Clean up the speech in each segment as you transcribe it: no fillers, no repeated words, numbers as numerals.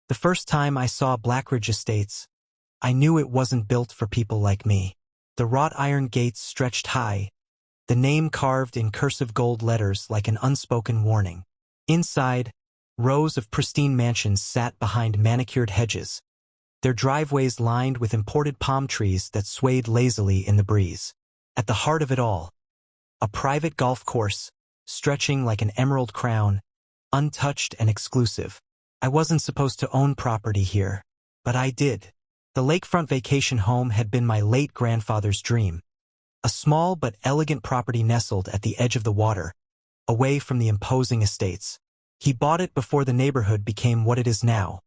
The first time I saw Blackridge Estates, I knew it wasn't built for people like me. The wrought iron gates stretched high, the name carved in cursive gold letters like an unspoken warning. Inside, rows of pristine mansions sat behind manicured hedges, their driveways lined with imported palm trees that swayed lazily in the breeze. At the heart of it all, a private golf course, stretching like an emerald crown, untouched and exclusive. I wasn't supposed to own property here, but I did. The lakefront vacation home had been my late grandfather's dream. A small but elegant property nestled at the edge of the water, away from the imposing estates. He bought it before the neighborhood became what it is now,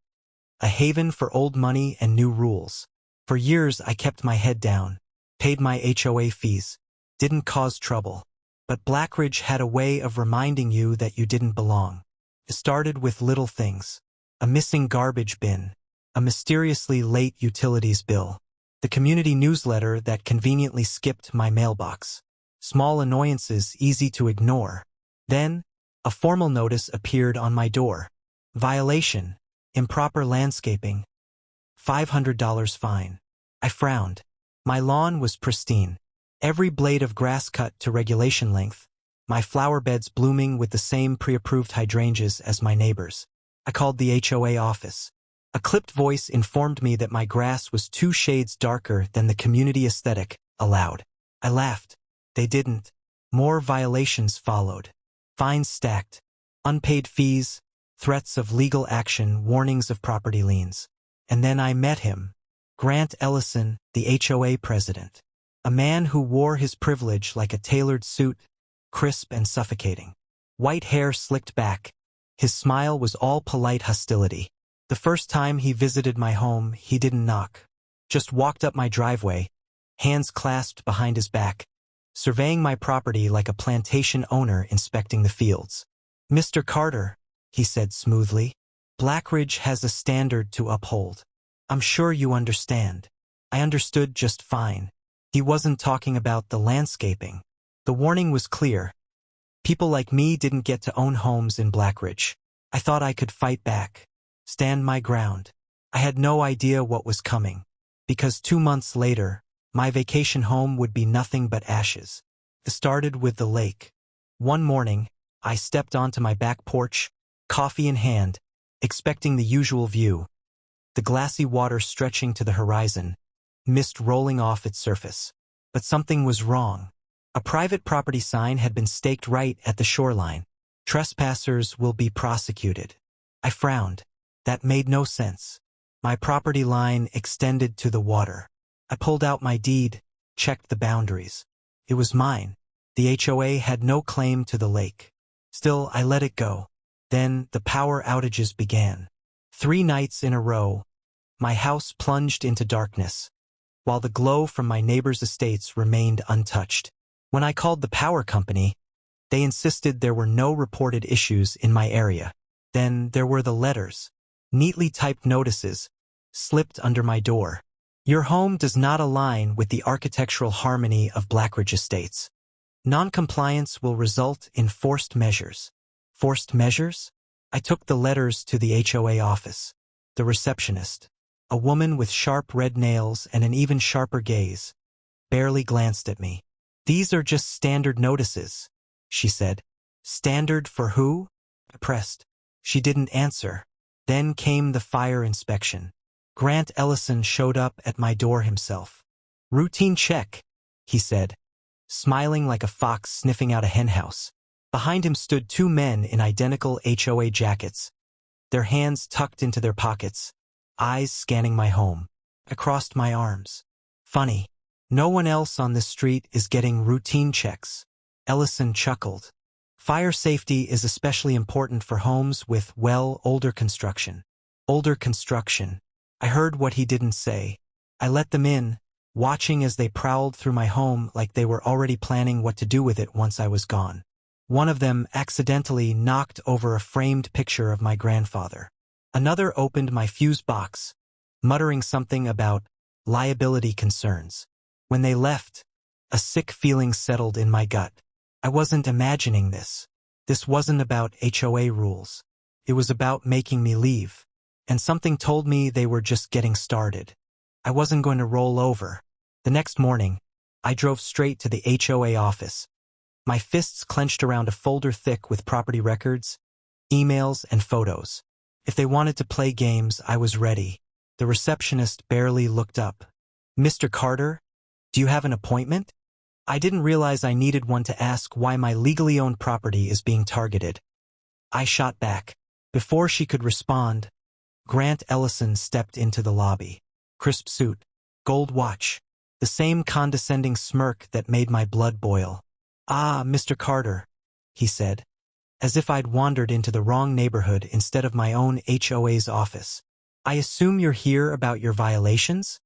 a haven for old money and new rules. For years I kept my head down, paid my HOA fees, didn't cause trouble. But Blackridge had a way of reminding you that you didn't belong. It started with little things: a missing garbage bin, a mysteriously late utilities bill, the community newsletter that conveniently skipped my mailbox. Small annoyances easy to ignore. Then, a formal notice appeared on my door. Violation, improper landscaping, $500 fine. I frowned. My lawn was pristine, every blade of grass cut to regulation length, my flower beds blooming with the same pre-approved hydrangeas as my neighbors. I called the HOA office. A clipped voice informed me that my grass was 2 shades darker than the community aesthetic allowed. I laughed. They didn't. More violations followed. Fines stacked. Unpaid fees, threats of legal action, warnings of property liens. And then I met him. Grant Ellison, the HOA president. A man who wore his privilege like a tailored suit, crisp and suffocating. White hair slicked back. His smile was all polite hostility. The first time he visited my home, he didn't knock. Just walked up my driveway, hands clasped behind his back, surveying my property like a plantation owner inspecting the fields. "Mr. Carter," he said smoothly, "Blackridge has a standard to uphold. I'm sure you understand." I understood just fine. He wasn't talking about the landscaping. The warning was clear. People like me didn't get to own homes in Blackridge. I thought I could fight back, stand my ground. I had no idea what was coming, because 2 months later, my vacation home would be nothing but ashes. It started with the lake. One morning, I stepped onto my back porch, coffee in hand, expecting the usual view. The glassy water stretching to the horizon, mist rolling off its surface. But something was wrong. A private property sign had been staked right at the shoreline. "Trespassers will be prosecuted." I frowned. That made no sense. My property line extended to the water. I pulled out my deed, checked the boundaries. It was mine. The HOA had no claim to the lake. Still, I let it go. Then the power outages began. 3 nights in a row, my house plunged into darkness, while the glow from my neighbors' estates remained untouched. When I called the power company, they insisted there were no reported issues in my area. Then there were the letters, neatly typed notices, slipped under my door. "Your home does not align with the architectural harmony of Blackridge Estates. Non-compliance will result in forced measures." Forced measures? I took the letters to the HOA office. The receptionist, a woman with sharp red nails and an even sharper gaze, barely glanced at me. "These are just standard notices," she said. "Standard for who?" I pressed. She didn't answer. Then came the fire inspection. Grant Ellison showed up at my door himself. "Routine check," he said, smiling like a fox sniffing out a henhouse. Behind him stood 2 men in identical HOA jackets, their hands tucked into their pockets, eyes scanning my home. I crossed my arms. "Funny. No one else on this street is getting routine checks." Ellison chuckled. "Fire safety is especially important for homes with, well, older construction." Older construction. I heard what he didn't say. I let them in, watching as they prowled through my home like they were already planning what to do with it once I was gone. One of them accidentally knocked over a framed picture of my grandfather. Another opened my fuse box, muttering something about liability concerns. When they left, a sick feeling settled in my gut. I wasn't imagining this. This wasn't about HOA rules. It was about making me leave. and something told me they were just getting started. I wasn't going to roll over. The next morning, I drove straight to the HOA office, my fists clenched around a folder thick with property records, emails, and photos. If they wanted to play games, I was ready. The receptionist barely looked up. "Mr. Carter, do you have an appointment?" I didn't realize I needed one to ask why my legally owned property is being targeted. I shot back. Before she could respond, Grant Ellison stepped into the lobby. Crisp suit, gold watch, the same condescending smirk that made my blood boil. "Ah, Mr. Carter," he said, as if I'd wandered into the wrong neighborhood instead of my own HOA's office. "I assume you're here about your violations?"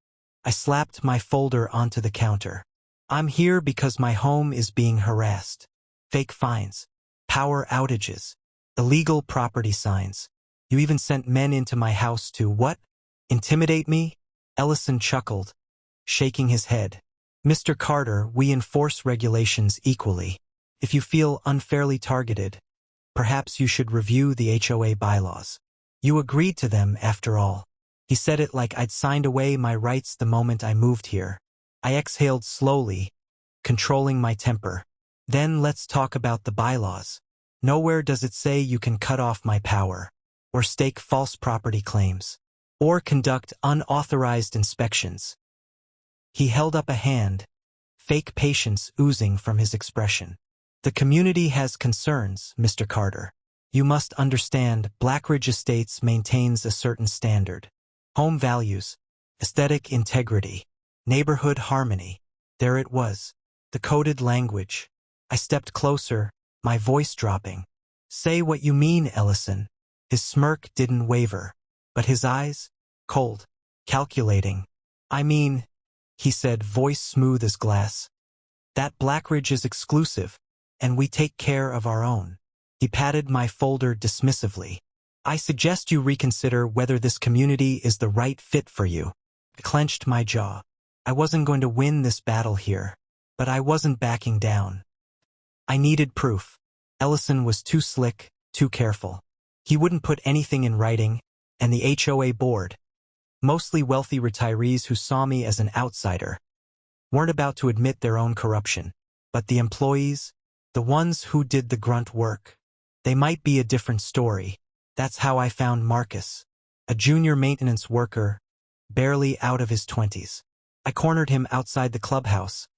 I slapped my folder onto the counter. "I'm here because my home is being harassed. Fake fines, power outages, illegal property signs. You even sent men into my house to, what? Intimidate me?" Ellison chuckled, shaking his head. "Mr. Carter, we enforce regulations equally. If you feel unfairly targeted, perhaps you should review the HOA bylaws. You agreed to them, after all." He said it like I'd signed away my rights the moment I moved here. I exhaled slowly, controlling my temper. "Then let's talk about the bylaws. Nowhere does it say you can cut off my power, or stake false property claims, or conduct unauthorized inspections." He held up a hand, fake patience oozing from his expression. "The community has concerns, Mr. Carter. You must understand, Blackridge Estates maintains a certain standard. Home values, aesthetic integrity, neighborhood harmony." There it was, the coded language. I stepped closer, my voice dropping. "Say what you mean, Ellison." His smirk didn't waver, but his eyes, cold, calculating. "I mean," he said, voice smooth as glass, "that Blackridge is exclusive, and we take care of our own." He patted my folder dismissively. "I suggest you reconsider whether this community is the right fit for you." I clenched my jaw. I wasn't going to win this battle here, but I wasn't backing down. I needed proof. Ellison was too slick, too careful. He wouldn't put anything in writing, and the HOA board, mostly wealthy retirees who saw me as an outsider, weren't about to admit their own corruption. But the employees, the ones who did the grunt work, they might be a different story. That's how I found Marcus, a junior maintenance worker, barely out of his 20s. I cornered him outside the clubhouse,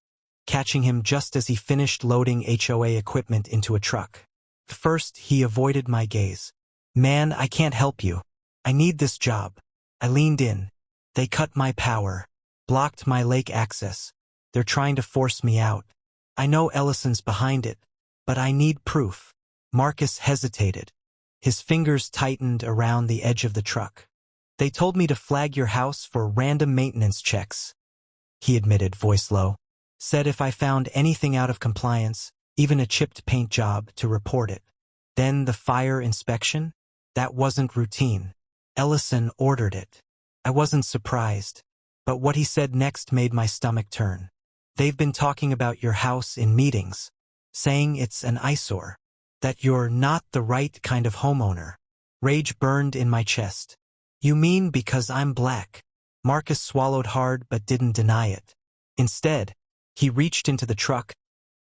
catching him just as he finished loading HOA equipment into a truck. First, he avoided my gaze. "Man, I can't help you. I need this job." I leaned in. "They cut my power, blocked my lake access. They're trying to force me out. I know Ellison's behind it, but I need proof." Marcus hesitated. His fingers tightened around the edge of the truck. "They told me to flag your house for random maintenance checks," he admitted, voice low. "Said if I found anything out of compliance, even a chipped paint job, to report it." Then the fire inspection? That wasn't routine. Ellison ordered it. I wasn't surprised, but what he said next made my stomach turn. "They've been talking about your house in meetings, saying it's an eyesore, that you're not the right kind of homeowner." Rage burned in my chest. "You mean because I'm black?" Marcus swallowed hard but didn't deny it. Instead, he reached into the truck,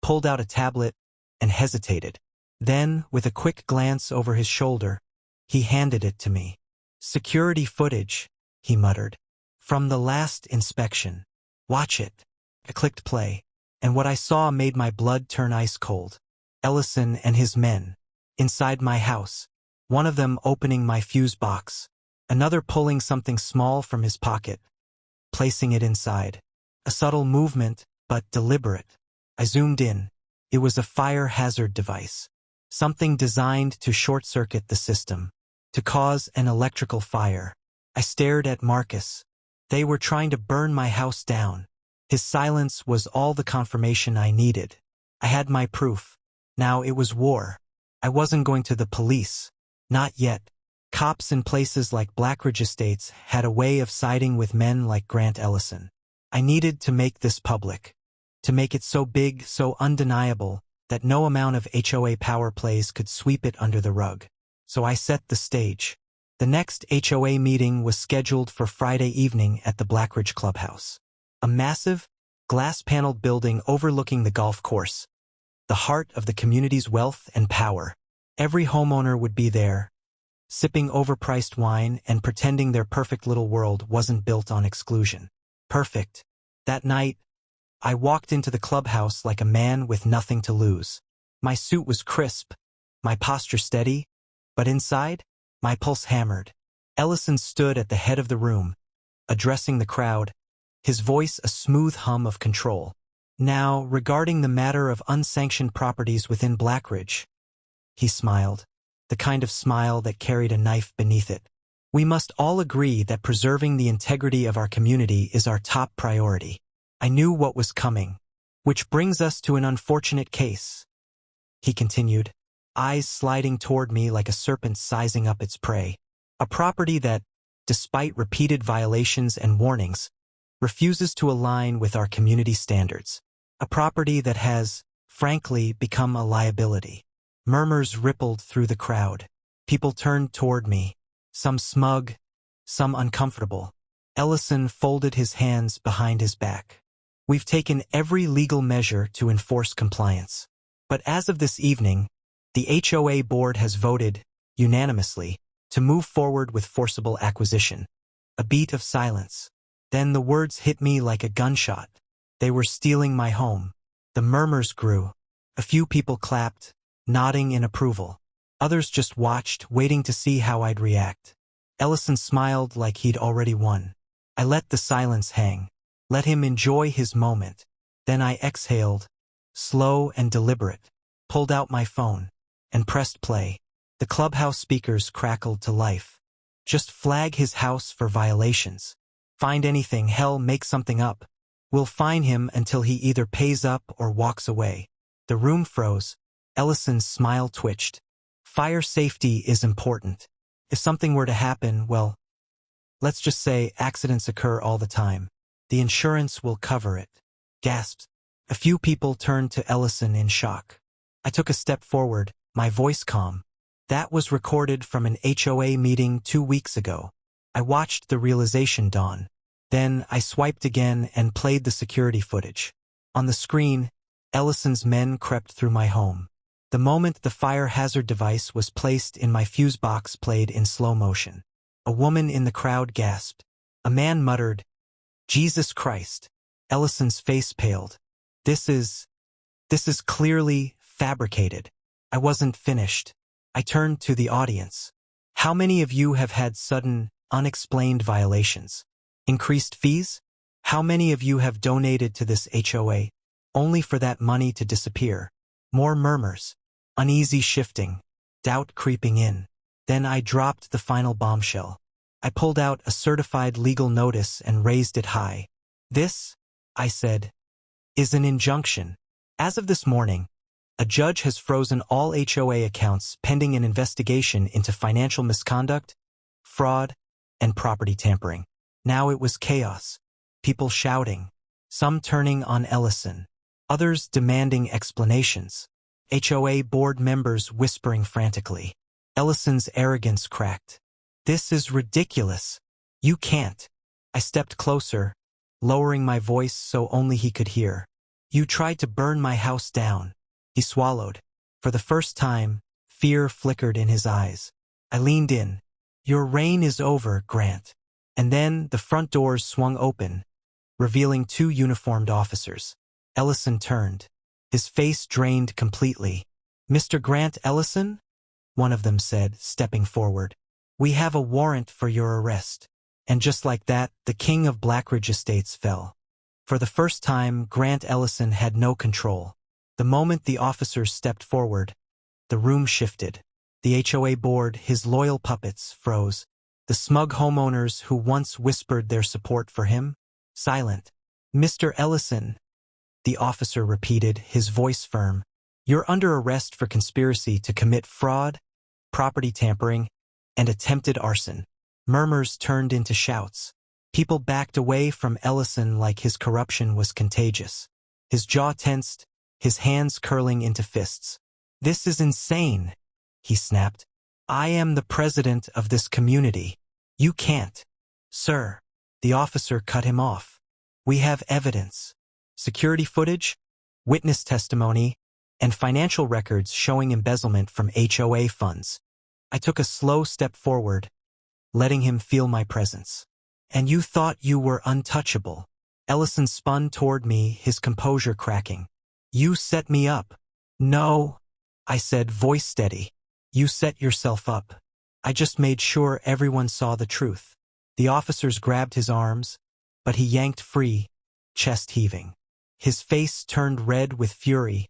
pulled out a tablet, and hesitated. Then, with a quick glance over his shoulder, he handed it to me. "Security footage," he muttered, "from the last inspection. Watch it." I clicked play, and what I saw made my blood turn ice cold. Ellison and his men, inside my house, one of them opening my fuse box, another pulling something small from his pocket, placing it inside. A subtle movement, but deliberate. I zoomed in. It was a fire hazard device, something designed to short-circuit the system, to cause an electrical fire. I stared at Marcus. They were trying to burn my house down. His silence was all the confirmation I needed. I had my proof. Now it was war. I wasn't going to the police. Not yet. Cops in places like Blackridge Estates had a way of siding with men like Grant Ellison. I needed to make this public. To make it so big, so undeniable, that no amount of HOA power plays could sweep it under the rug. So I set the stage. The next HOA meeting was scheduled for Friday evening at the Blackridge Clubhouse. A massive, glass-paneled building overlooking the golf course, the heart of the community's wealth and power. Every homeowner would be there, sipping overpriced wine and pretending their perfect little world wasn't built on exclusion. Perfect. That night, I walked into the clubhouse like a man with nothing to lose. My suit was crisp, my posture steady, but inside, my pulse hammered. Ellison stood at the head of the room, addressing the crowd, his voice a smooth hum of control. Now, regarding the matter of unsanctioned properties within Blackridge, he smiled, the kind of smile that carried a knife beneath it. We must all agree that preserving the integrity of our community is our top priority. I knew what was coming, which brings us to an unfortunate case, he continued, eyes sliding toward me like a serpent sizing up its prey. A property that, despite repeated violations and warnings, refuses to align with our community standards. A property that has, frankly, become a liability. Murmurs rippled through the crowd. People turned toward me, some smug, some uncomfortable. Ellison folded his hands behind his back. We've taken every legal measure to enforce compliance. But as of this evening, the HOA board has voted, unanimously, to move forward with forcible acquisition. A beat of silence. Then the words hit me like a gunshot. They were stealing my home. The murmurs grew. A few people clapped, nodding in approval. Others just watched, waiting to see how I'd react. Ellison smiled like he'd already won. I let the silence hang. Let him enjoy his moment. Then I exhaled, slow and deliberate, pulled out my phone, and pressed play. The clubhouse speakers crackled to life. Just flag his house for violations. Find anything, hell, make something up. We'll fine him until he either pays up or walks away. The room froze. Ellison's smile twitched. Fire safety is important. If something were to happen, well, let's just say accidents occur all the time. The insurance will cover it. Gasped. A few people turned to Ellison in shock. I took a step forward, my voice calm. That was recorded from an HOA meeting 2 weeks ago. I watched the realization dawn. Then I swiped again and played the security footage. On the screen, Ellison's men crept through my home. The moment the fire hazard device was placed in my fuse box played in slow motion. A woman in the crowd gasped. A man muttered, "Jesus Christ." Ellison's face paled. This is clearly fabricated. I wasn't finished. I turned to the audience. How many of you have had sudden, unexplained violations? Increased fees? How many of you have donated to this HOA, only for that money to disappear? More murmurs. Uneasy shifting. Doubt creeping in. Then I dropped the final bombshell. I pulled out a certified legal notice and raised it high. This, I said, is an injunction. As of this morning, a judge has frozen all HOA accounts pending an investigation into financial misconduct, fraud, and property tampering. Now it was chaos. People shouting, some turning on Ellison, others demanding explanations. HOA board members whispering frantically. Ellison's arrogance cracked. This is ridiculous. You can't. I stepped closer, lowering my voice so only he could hear. You tried to burn my house down. He swallowed. For the first time, fear flickered in his eyes. I leaned in. Your reign is over, Grant. And then the front doors swung open, revealing 2 uniformed officers. Ellison turned. His face drained completely. Mr. Grant Ellison? One of them said, stepping forward. We have a warrant for your arrest. And just like that, the king of Blackridge Estates fell. For the first time, Grant Ellison had no control. The moment the officers stepped forward, the room shifted. The HOA board, his loyal puppets, froze. The smug homeowners who once whispered their support for him, silent. Mr. Ellison, the officer repeated, his voice firm. You're under arrest for conspiracy to commit fraud, property tampering, and attempted arson. Murmurs turned into shouts. People backed away from Ellison like his corruption was contagious. His jaw tensed, his hands curling into fists. This is insane, he snapped. I am the president of this community. You can't. Sir. The officer cut him off. We have evidence. Security footage, witness testimony, and financial records showing embezzlement from HOA funds. I took a slow step forward, letting him feel my presence. And you thought you were untouchable. Ellison spun toward me, his composure cracking. You set me up. No, I said, voice steady. You set yourself up. I just made sure everyone saw the truth. The officers grabbed his arms, but he yanked free, chest heaving. His face turned red with fury,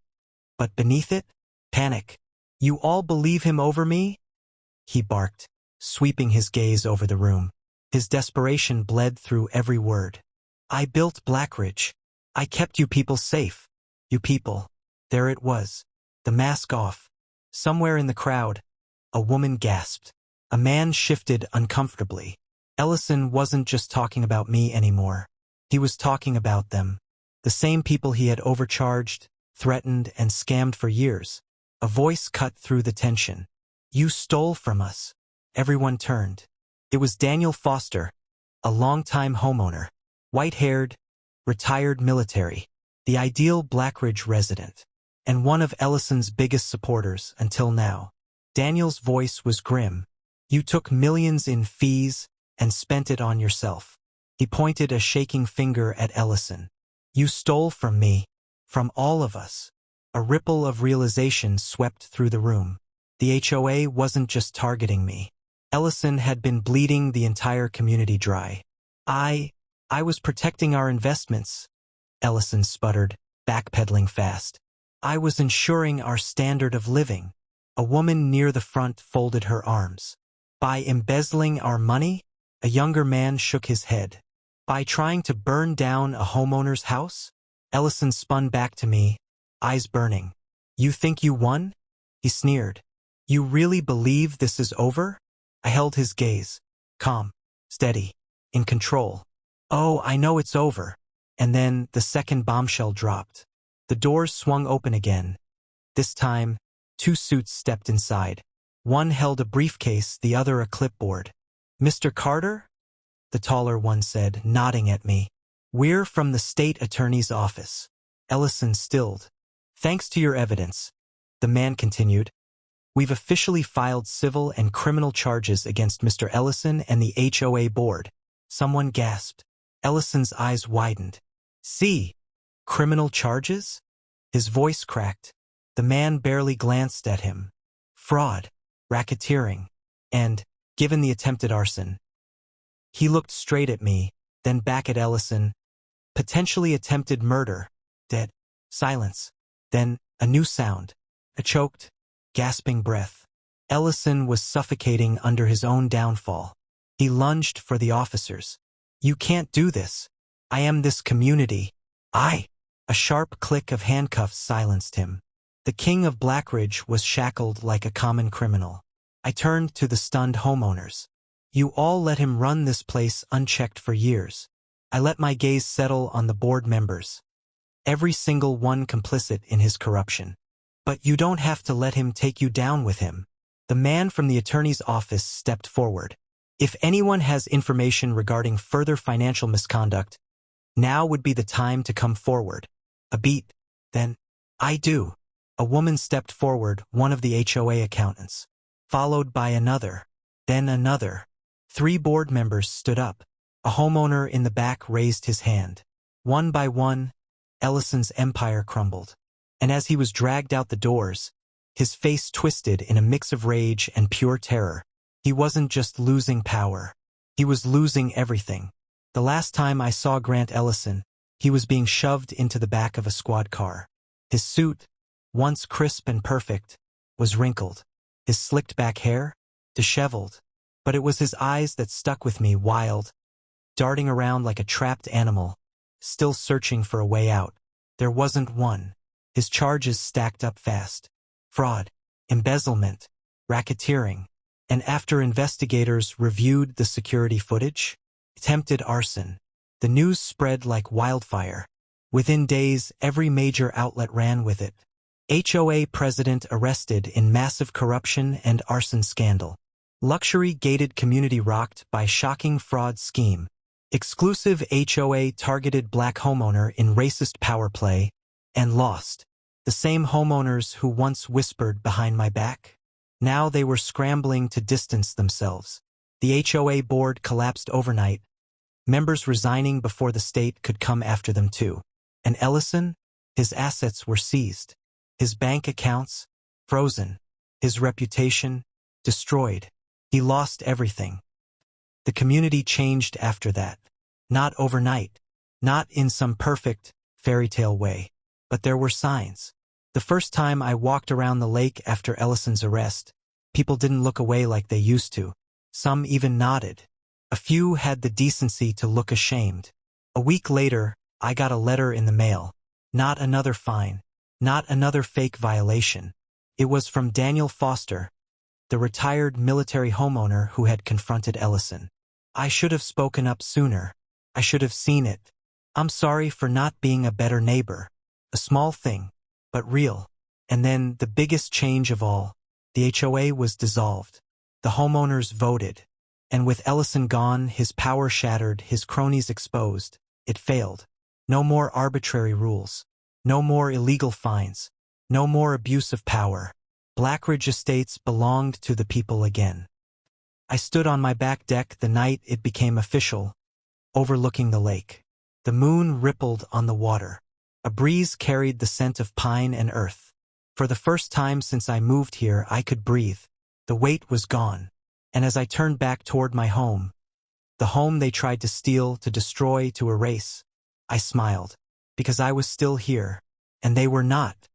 but beneath it, panic. You all believe him over me? He barked, sweeping his gaze over the room. His desperation bled through every word. I built Blackridge. I kept you people safe. You people. There it was. The mask off. Somewhere in the crowd, a woman gasped. A man shifted uncomfortably. Ellison wasn't just talking about me anymore. He was talking about them. The same people he had overcharged, threatened, and scammed for years. A voice cut through the tension. You stole from us. Everyone turned. It was Daniel Foster, a longtime homeowner. White-haired, retired military. The ideal Blackridge resident. And one of Ellison's biggest supporters until now. Daniel's voice was grim. You took millions in fees and spent it on yourself. He pointed a shaking finger at Ellison. You stole from me, from all of us. A ripple of realization swept through the room. The HOA wasn't just targeting me. Ellison had been bleeding the entire community dry. I was protecting our investments, Ellison sputtered, backpedaling fast. I was ensuring our standard of living. A woman near the front folded her arms. By embezzling our money? A younger man shook his head. By trying to burn down a homeowner's house? Ellison spun back to me, eyes burning. You think you won? He sneered. You really believe this is over? I held his gaze. Calm, steady, in control. Oh, I know it's over. And then the second bombshell dropped. The doors swung open again. This time, 2 suits stepped inside. One held a briefcase, the other a clipboard. Mr. Carter? The taller one said, nodding at me. We're from the state attorney's office. Ellison stilled. Thanks to your evidence, the man continued. We've officially filed civil and criminal charges against Mr. Ellison and the HOA board. Someone gasped. Ellison's eyes widened. See? Criminal charges? His voice cracked. The man barely glanced at him. Fraud, racketeering, and, given the attempted arson. He looked straight at me, then back at Ellison. Potentially attempted murder. Dead. Silence. Then, a new sound. A choked, gasping breath. Ellison was suffocating under his own downfall. He lunged for the officers. You can't do this. I am this community. A sharp click of handcuffs silenced him. The king of Blackridge was shackled like a common criminal. I turned to the stunned homeowners. You all let him run this place unchecked for years. I let my gaze settle on the board members. Every single one complicit in his corruption. But you don't have to let him take you down with him. The man from the attorney's office stepped forward. If anyone has information regarding further financial misconduct, now would be the time to come forward. A beat. Then, I do. A woman stepped forward, one of the HOA accountants. Followed by another. Then another. 3 board members stood up. A homeowner in the back raised his hand. One by one, Ellison's empire crumbled. And as he was dragged out the doors, his face twisted in a mix of rage and pure terror. He wasn't just losing power. He was losing everything. The last time I saw Grant Ellison, he was being shoved into the back of a squad car. His suit, once crisp and perfect, was wrinkled. His slicked back hair, disheveled. But it was his eyes that stuck with me, wild, darting around like a trapped animal, still searching for a way out. There wasn't one. His charges stacked up fast. Fraud, embezzlement, racketeering. And after investigators reviewed the security footage, attempted arson. The news spread like wildfire. Within days, every major outlet ran with it. HOA president arrested in massive corruption and arson scandal. Luxury gated community rocked by shocking fraud scheme. Exclusive HOA targeted black homeowner in racist power play and lost. The same homeowners who once whispered behind my back. Now they were scrambling to distance themselves. The HOA board collapsed overnight, members resigning before the state could come after them too. And Ellison? His assets were seized. His bank accounts? Frozen. His reputation? Destroyed. He lost everything. The community changed after that. Not overnight. Not in some perfect, fairy tale way. But there were signs. The first time I walked around the lake after Ellison's arrest, people didn't look away like they used to. Some even nodded. A few had the decency to look ashamed. A week later, I got a letter in the mail. Not another fine. Not another fake violation. It was from Daniel Foster, the retired military homeowner who had confronted Ellison. I should have spoken up sooner. I should have seen it. I'm sorry for not being a better neighbor. A small thing, but real. And then the biggest change of all, the HOA was dissolved. The homeowners voted. And with Ellison gone, his power shattered, his cronies exposed. It failed. No more arbitrary rules. No more illegal fines. No more abuse of power. Blackridge Estates belonged to the people again. I stood on my back deck the night it became official, overlooking the lake. The moon rippled on the water. A breeze carried the scent of pine and earth. For the first time since I moved here, I could breathe. The weight was gone. And as I turned back toward my home, the home they tried to steal, to destroy, to erase, I smiled. Because I was still here. And they were not.